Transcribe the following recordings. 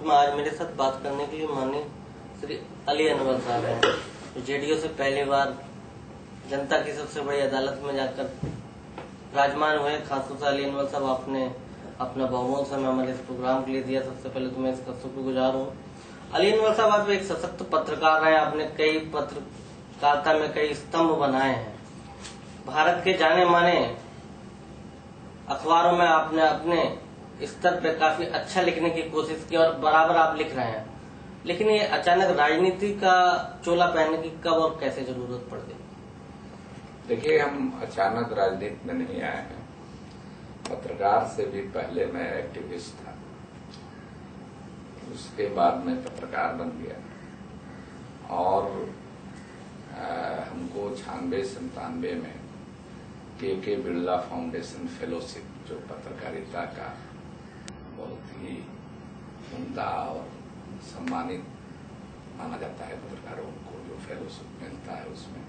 आज मेरे साथ बात करने के लिए माननीय श्री अली अनवर साहब हैं, जो जेडीयू से पहली बार जनता की सबसे बड़ी अदालत में जाकर विराजमान हुए। खासतौर से अली अनवर साहब, आपने अपना बहुमूल्य समय हमारे इस प्रोग्राम के लिए दिया। सबसे पहले तो मैं इसका शुक्रगुजार हूँ। अली अनवर साहब, आप एक सशक्त पत्रकार रहे। आपने कई पत्रकारिता में कई स्तंभ बनाए हैं। भारत के जाने माने अखबारों में आपने अपने स्तर पे काफी अच्छा लिखने की कोशिश की और बराबर आप लिख रहे हैं, लेकिन ये अचानक राजनीति का चोला पहनने की कब और कैसे जरूरत पड़ गई? देखिए, हम अचानक राजनीति में नहीं आए हैं। पत्रकार से भी पहले मैं एक्टिविस्ट था, उसके बाद मैं पत्रकार बन गया और हमको 96-97 में के बिरला फाउंडेशन फेलोशिप, जो पत्रकारिता का बहुत ही उम्दा और सम्मानित माना जाता है पत्रकारों को, जो फेलोशिप मिलता है उसमें,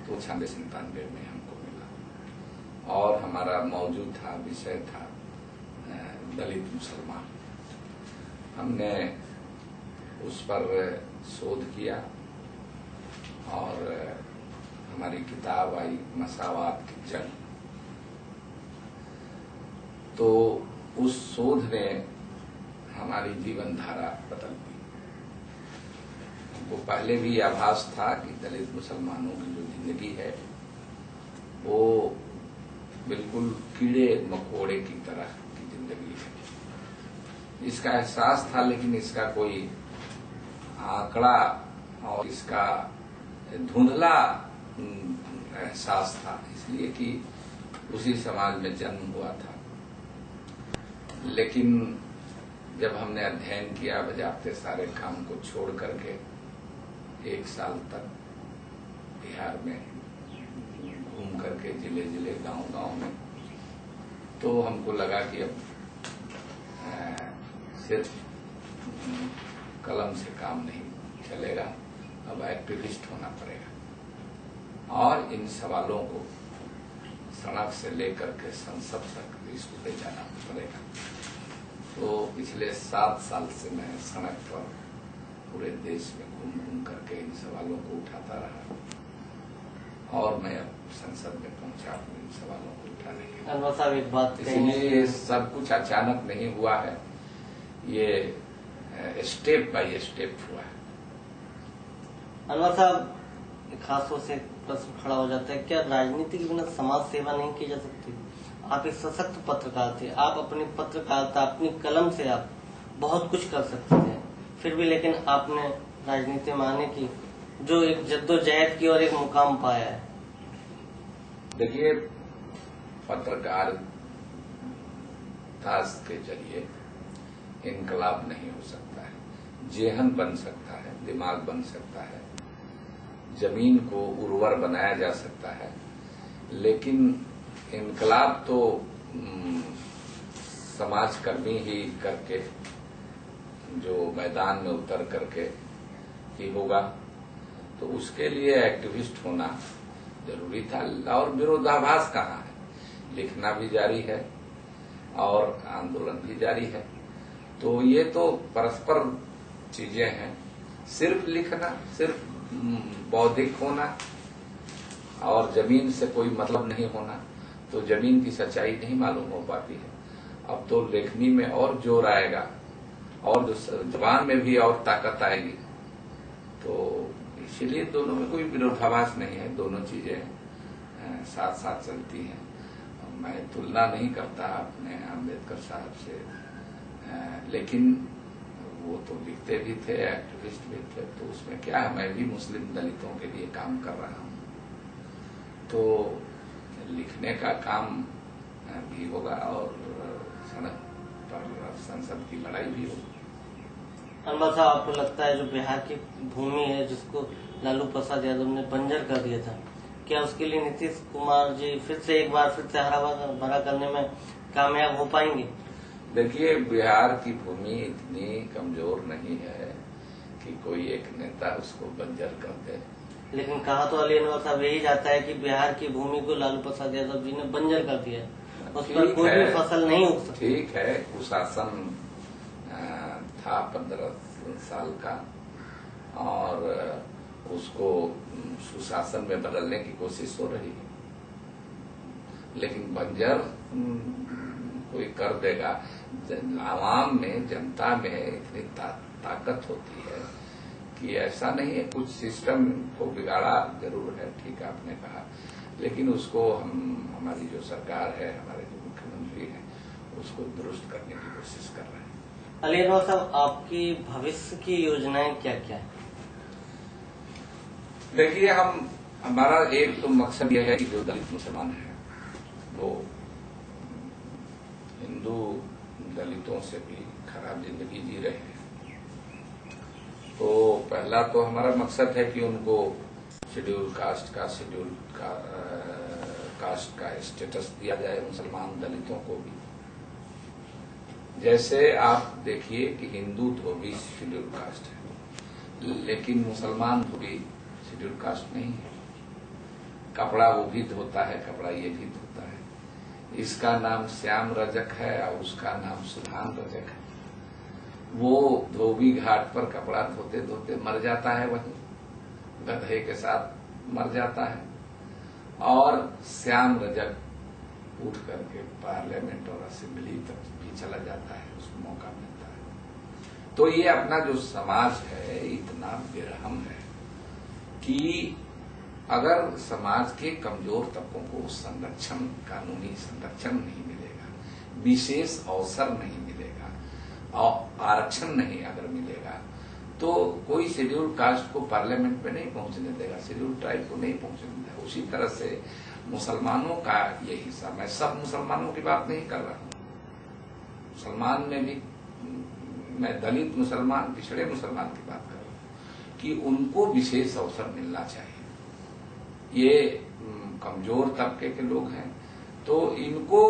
तो 96-97 में हमको मिला और हमारा मौजूद था, विषय था दलित मुसलमान। हमने उस पर शोध किया और हमारी किताब आई मसावात की जंग। तो उस शोध ने हमारी जीवन धारा बदल दी। हमको पहले भी आभास था कि दलित मुसलमानों की जो जिंदगी है वो बिल्कुल कीड़े मकोड़े की तरह की जिंदगी है। इसका एहसास था, लेकिन इसका कोई आंकड़ा और इसका धुंधला एहसास था, इसलिए कि उसी समाज में जन्म हुआ था। लेकिन जब हमने अध्ययन किया, बजाते सारे काम को छोड़ करके 1 साल तक बिहार में घूम करके जिले जिले गांव में, तो हमको लगा कि अब सिर्फ कलम से काम नहीं चलेगा, अब एक्टिविस्ट होना पड़ेगा और इन सवालों को सड़क से लेकर के संसद तक इसको ले जाना पड़ेगा। तो पिछले 7 साल से मैं सड़क पर पूरे देश में घूम करके इन सवालों को उठाता रहा और मैं अब संसद में पहुंचा हूं इन सवालों को उठाने के लिए। अनवर साहब, एक बात, इसलिए सब कुछ अचानक नहीं हुआ है, ये स्टेप बाय स्टेप हुआ है। अनवर साहब, खासतौर से प्रश्न खड़ा हो जाता है, क्या राजनीति के बिना समाज सेवा नहीं की जा सकती? आप एक सशक्त पत्रकार थे, आप अपनी पत्रकारिता, अपनी कलम से आप बहुत कुछ कर सकते थे, फिर भी लेकिन आपने राजनीति में आने की जो एक जद्दोजहद की और एक मुकाम पाया है। देखिए, पत्रकारिता के जरिए इनकलाब नहीं हो सकता है। जेहन बन सकता है, दिमाग बन सकता है, जमीन को उर्वर बनाया जा सकता है, लेकिन इनकलाब तो समाजकर्मी ही करके, जो मैदान में उतर करके ही होगा। तो उसके लिए एक्टिविस्ट होना जरूरी था और विरोधाभास कहाँ है। लिखना भी जारी है और आंदोलन भी जारी है, तो ये तो परस्पर चीजें हैं। सिर्फ लिखना, सिर्फ बौद्धिक होना और जमीन से कोई मतलब नहीं होना, तो जमीन की सच्चाई नहीं मालूम हो पाती है। अब तो लेखनी में और जोर आएगा और जो जबान में भी और ताकत आएगी, तो इसीलिए दोनों में कोई विरोधाभास नहीं है। दोनों चीजें साथ साथ चलती हैं। मैं तुलना नहीं करता अपने अम्बेडकर साहब से, लेकिन वो तो लिखते भी थे, एक्टिविस्ट भी थे, तो उसमें क्या है, मैं भी मुस्लिम दलितों के लिए काम कर रहा हूं, तो लिखने का काम भी होगा और सड़क पर संसद की लड़ाई भी होगी। अनवर साहब, आपको लगता है जो बिहार की भूमि है, जिसको लालू प्रसाद यादव ने बंजर कर दिया था, क्या उसके लिए नीतीश कुमार जी फिर से हरा भरा करने में कामयाब हो पाएंगे? देखिए, बिहार की भूमि इतनी कमजोर नहीं है कि कोई एक नेता उसको बंजर कर दे। लेकिन कहा तो अली अनवर साहब यही जाता है कि बिहार की भूमि को लालू प्रसाद यादव जी ने बंजर कर दिया, उस पर कोई भी फसल नहीं उग सकती। ठीक है, कुशासन था 15 साल का, और उसको सुशासन में बदलने की कोशिश हो रही है, लेकिन बंजर कोई कर देगा। आवाम में, जनता में इतनी ताकत होती है कि ऐसा नहीं है। कुछ सिस्टम को बिगाड़ा जरूर है, ठीक है आपने कहा, लेकिन उसको हमारी जो सरकार है, हमारे जो मुख्यमंत्री हैं, उसको दुरुस्त करने की कोशिश कर रहे हैं। अली अनवर साहब, आपकी भविष्य की योजनाएं क्या क्या है? देखिए, हमारा एक तो मकसद यह है कि जो दलित मुसलमान हैं वो हिंदू दलितों से भी खराब जिंदगी जी रहे हैं। तो पहला तो हमारा मकसद है कि उनको शेड्यूल कास्ट का स्टेटस दिया जाए, मुसलमान दलितों को भी। जैसे आप देखिए कि हिंदू धोबी शेड्यूल कास्ट है, लेकिन मुसलमान धोबी शेड्यूल कास्ट नहीं है। कपड़ा वो भी धोता है, कपड़ा ये भी धोता है। इसका नाम श्याम रजक है और उसका नाम सुधान रजक है। वो धोबी घाट पर कपड़ा धोते धोते मर जाता है, वहीं गधे के साथ मर जाता है, और श्याम रजक उठ करके पार्लियामेंट और असेंबली तक भी चला जाता है, उसको मौका मिलता है। तो ये अपना जो समाज है इतना बेरहम है कि अगर समाज के कमजोर तबकों को संरक्षण, कानूनी संरक्षण नहीं मिलेगा, विशेष अवसर नहीं मिलेगा और आरक्षण नहीं अगर मिलेगा, तो कोई शेड्यूल कास्ट को पार्लियामेंट में नहीं पहुंचने देगा, शेड्यूल ट्राइब को नहीं पहुंचने देगा। उसी तरह से मुसलमानों का ये हिस्सा, मैं सब मुसलमानों की बात नहीं कर रहा हूं, मुसलमान में भी मैं दलित मुसलमान, पिछड़े मुसलमान की बात कर रहा हूं कि उनको विशेष अवसर मिलना चाहिए। ये कमजोर तबके के लोग हैं, तो इनको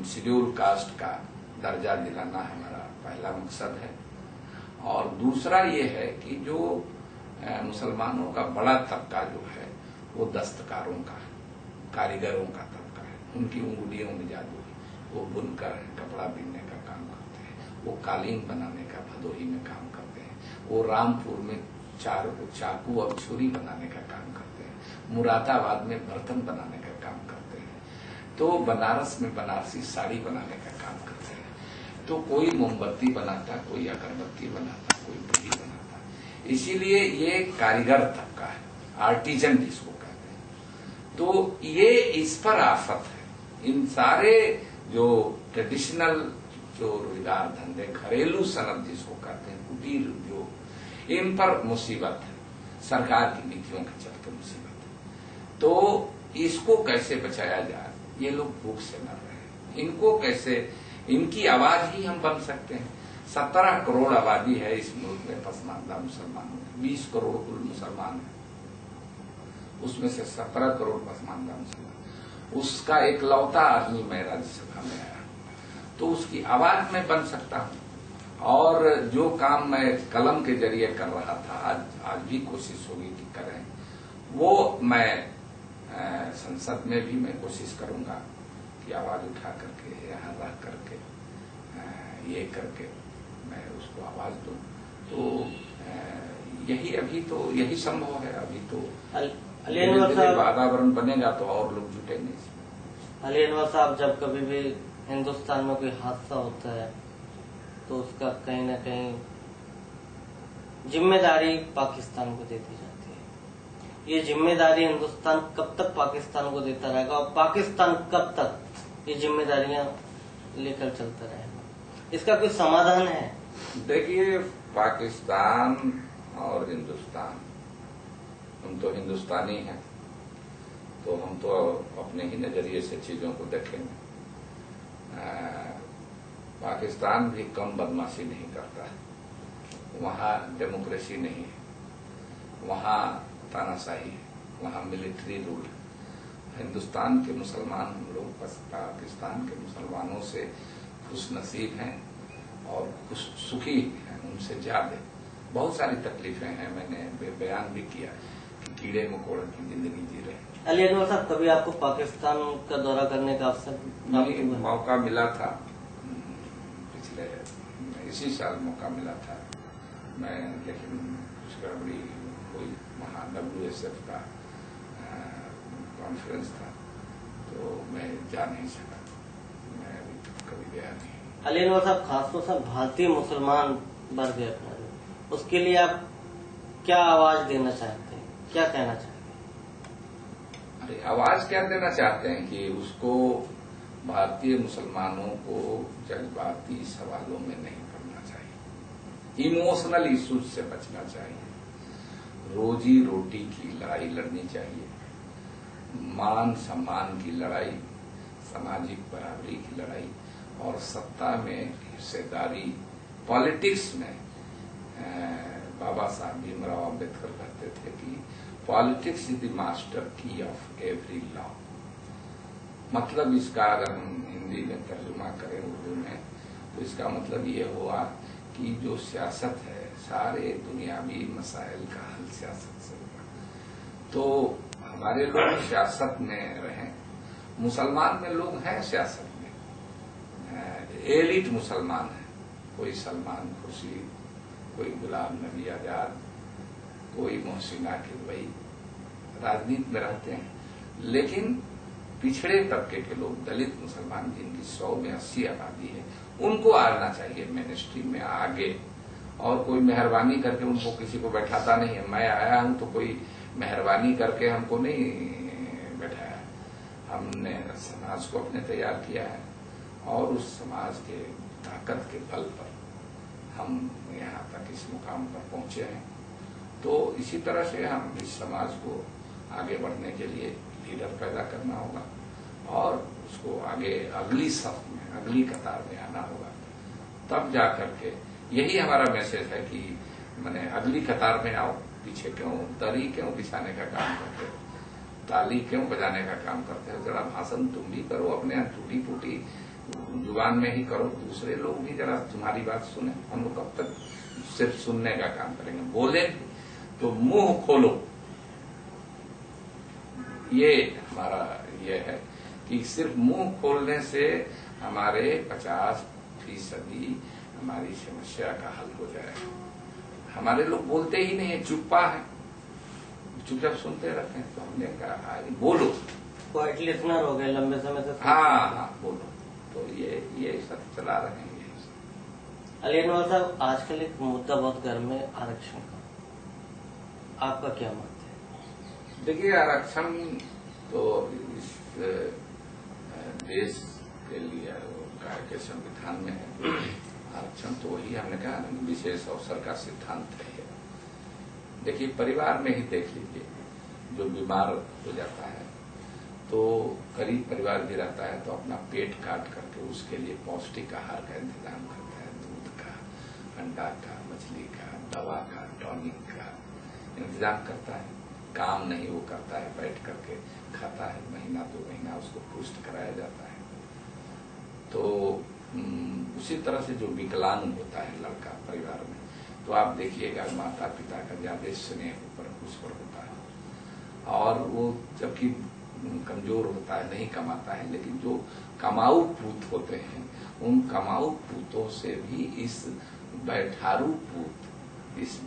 शेड्यूल कास्ट का दर्जा दिलाना हमारा पहला मकसद है। और दूसरा ये है कि जो मुसलमानों का बड़ा तबका जो है वो दस्तकारों का, कारीगरों का तबका है। उनकी उंगलियों में जादू है, वो बुनकर है, कपड़ा बीनने का काम करते हैं, वो कालीन बनाने का भदोही में काम करते हैं, वो रामपुर में चाकू और छुरी बनाने का काम करते हैं, मुरादाबाद में बर्तन बनाने का काम करते हैं, तो बनारस में बनारसी साड़ी बनाने का काम करते हैं। तो कोई मोमबत्ती बनाता, कोई अगरबत्ती बनाता, कोई बिड़ी बनाता। इसीलिए ये कारीगर तबका है, आर्टिजन जिसको कहते हैं। तो ये इस पर आफत है। इन सारे जो ट्रेडिशनल जो रोजगार धंधे, घरेलू सनत जिसको कहते हैं, कुटीर उद्योग, इन पर मुसीबत है, सरकार की नीतियों के चलते मुसीबत है। तो इसको कैसे बचाया जाए? ये लोग भूख से मर रहे हैं, इनको कैसे, इनकी आवाज ही हम बन सकते हैं। 17 करोड़ आबादी है इस मुल्क में पसमानदा मुसलमानों में, 20 करोड़ कुल मुसलमान है, उसमें से 17 करोड़ पसमानदा मुसलमान। उसका एक लौता आदमी मैं राज्यसभा में आया, तो उसकी आवाज मैं बन सकता हूं। और जो काम मैं कलम के जरिए कर रहा था, आज भी कोशिश होगी कि करें, वो मैं संसद में भी मैं कोशिश करूंगा कि आवाज उठा करके, यहाँ रह करके, ये करके मैं उसको आवाज दूं। तो यही अभी तो यही संभव है। अभी तो अली अनवर साहब, वातावरण बनेगा तो और लोग जुटेंगे इसमें। अली अनवर साहब, जब कभी भी हिंदुस्तान में कोई हादसा होता है तो उसका कहीं न कहीं जिम्मेदारी पाकिस्तान को दे दी जाती है। ये जिम्मेदारी हिंदुस्तान कब तक पाकिस्तान को देता रहेगा और पाकिस्तान कब तक ये जिम्मेदारियां लेकर चलता रहेगा? इसका कोई समाधान है? देखिए, पाकिस्तान और हिंदुस्तान, हम तो हिंदुस्तानी हैं, तो हम तो अपने ही नजरिए से चीजों को देखेंगे। पाकिस्तान भी कम बदमाशी नहीं करता है, वहां डेमोक्रेसी नहीं है, वहां तानाशाही है, वहां मिलिट्री रूल है। हिंदुस्तान के मुसलमान, हम लोग पाकिस्तान के मुसलमानों से खुश नसीब हैं और खुश सुखी हैं उनसे ज्यादा। बहुत सारी तकलीफें हैं, मैंने बयान भी किया कि कीड़े मकोड़े की जिंदगी जी रहे हैं। अली अनवर साहब, कभी आपको पाकिस्तान का दौरा करने का अवसर मौका मिला था पिछले इसी साल मौका मिला था मैं, लेकिन कुछ गड़बड़ी हुई, वहाँ WSF का कॉन्फ्रेंस था तो मैं जा नहीं सका, मैं अभी कभी गया नहीं। अली अनवर साहब, खासतौर से भारतीय मुसलमान वर्ग है अपना, उसके लिए आप क्या आवाज देना चाहते हैं, क्या कहना चाहते हैं? अरे आवाज क्या देना चाहते हैं कि उसको, भारतीय मुसलमानों को जज्बाती सवालों में नहीं पड़ना चाहिए, इमोशनल इश्यूज से बचना चाहिए, रोजी रोटी की लड़ाई लड़नी चाहिए, मान सम्मान की लड़ाई, सामाजिक बराबरी की लड़ाई और सत्ता में हिस्सेदारी, पॉलिटिक्स में। बाबा साहब भीमराव अम्बेडकर कहते थे कि पॉलिटिक्स इज द मास्टर की ऑफ एवरी लॉ। मतलब इसका अगर हम हिंदी में तर्जुमा करें उर्दू में तो इसका मतलब ये हुआ कि जो सियासत है, सारे दुनियावी मसाइल का हल सियासत से होगा। तो हमारे लोग सियासत में रहें, मुसलमान में लोग हैं सियासत में, एलिट मुसलमान है, कोई सलमान खुर्शीद, कोई गुलाम नबी आजाद, कोई मोहसिन आकिब वही राजनीति में रहते हैं। लेकिन पिछड़े तबके के लोग, दलित मुसलमान जिनकी 100 में 80 आबादी है, उनको आना चाहिए मेन स्ट्रीम में आगे। और कोई मेहरबानी करके उनको किसी को बैठाता नहीं है। मैं आया हूं तो कोई मेहरबानी करके हमको नहीं बैठाया, हमने समाज को अपने तैयार किया है और उस समाज के ताकत के बल पर हम यहाँ तक इस मुकाम पर पहुंचे हैं। तो इसी तरह से हम इस समाज को आगे बढ़ने के लिए लीडर पैदा करना होगा और उसको आगे अगली सफ में, अगली कतार में आना होगा। तब जाकर के यही हमारा मैसेज है कि मैंने अगली कतार में आओ, पीछे क्यों दरी क्यों बिछाने का काम करते हो, ताली क्यों बजाने का काम करते हो, जरा भाषण तुम भी करो, अपने यहाँ टूटी फूटी जुबान में ही करो, दूसरे लोग भी जरा तुम्हारी बात सुने। हम लोग कब तक सिर्फ सुनने का काम करेंगे, बोले तो मुंह खोलो। ये हमारा ये है कि सिर्फ मुंह खोलने से हमारे 50% हमारी समस्या का हल हो जाएगा। हमारे लोग बोलते ही नहीं है, चुप्पा है, चुपचाप सुनते रहते हैं। तो हमने कहा बोलो, क्वाइट लिसनर हो गए लंबे समय से। हाँ बोलो। तो ये सब चला रहे हैं। अली अनवर साहब, आजकल एक मुद्दा बहुत गर्म है, आरक्षण का, आपका क्या मत है? देखिए, आरक्षण तो इस देश के लिए के संविधान में है। आरक्षण तो वही हमने कहा विशेष अवसर का सिद्धांत है। देखिए, परिवार में ही देख लीजिए, जो बीमार हो जाता है तो गरीब परिवार भी रहता है तो अपना पेट काट करके उसके लिए पौष्टिक आहार का इंतजाम करता है, दूध का, अंडा का, मछली का, दवा का, टॉनिक का इंतजाम करता है। काम नहीं वो करता है, बैठ करके खाता है, महीना 2 महीना उसको पुष्ट कराया जाता है। तो उसी तरह से जो विकलांग होता है लड़का परिवार में, तो आप देखिएगा माता पिता का ज्यादा स्नेह उस पर होता है। और वो जबकि कमजोर होता है, नहीं कमाता है, लेकिन जो कमाऊ पूत होते हैं, उन कमाऊ पूतों से भी इस बैठारू पूत, इस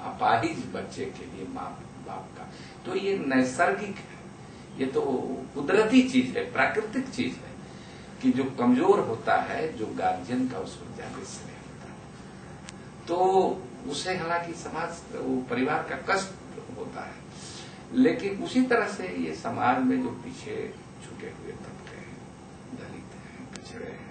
अपाहिज बच्चे के लिए माँ बाप का, तो ये नैसर्गिक है, ये तो कुदरती चीज है, प्राकृतिक चीज है कि जो कमजोर होता है, जो गार्जियन का उस पर ज्यादा स्नेह होता है, तो उसे हालांकि समाज, वो परिवार का कष्ट होता है। लेकिन उसी तरह से ये समाज में जो पीछे छूटे हुए तबके हैं, दलित हैं, पिछड़े हैं,